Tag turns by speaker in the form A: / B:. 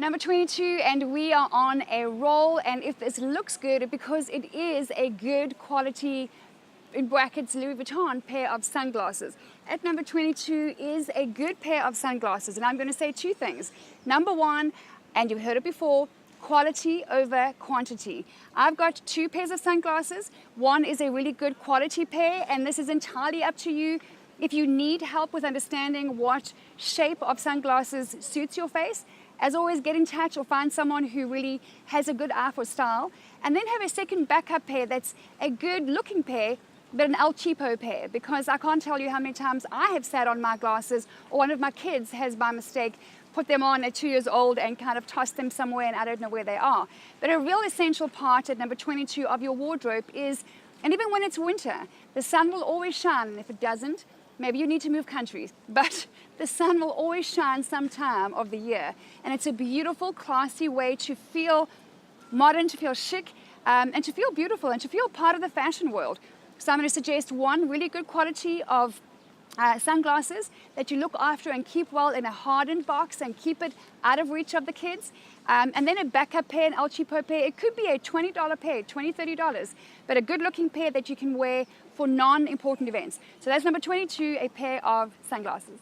A: Number 22, and we are on a roll, and if this looks good, because it is a good quality, in brackets, Louis Vuitton pair of sunglasses. At number 22 is a good pair of sunglasses, and I'm going to say two things. Number one, and you've heard it before, quality over quantity. I've got two pairs of sunglasses. One is a really good quality pair, and this is entirely up to you. If you need help with understanding what shape of sunglasses suits your face, as always, get in touch or find someone who really has a good eye for style, and then have a second backup pair that's a good looking pair, but an El Cheapo pair, because I can't tell you how many times I have sat on my glasses, or one of my kids has by mistake put them on at 2 years old and kind of tossed them somewhere and I don't know where they are. But a real essential part at number 22 of your wardrobe is, and even when it's winter, the sun will always shine, and if it doesn't, maybe you need to move countries, but the sun will always shine some time of the year. And it's a beautiful, classy way to feel modern, to feel chic, and to feel beautiful, and to feel part of the fashion world. So I'm going to suggest one really good quality of sunglasses that you look after and keep well in a hardened box and keep it out of reach of the kids. And then a backup pair, an El Cheapo pair. It could be a $20 pair, $20, $30, but a good looking pair that you can wear for non-important events. So that's number 22, a pair of sunglasses.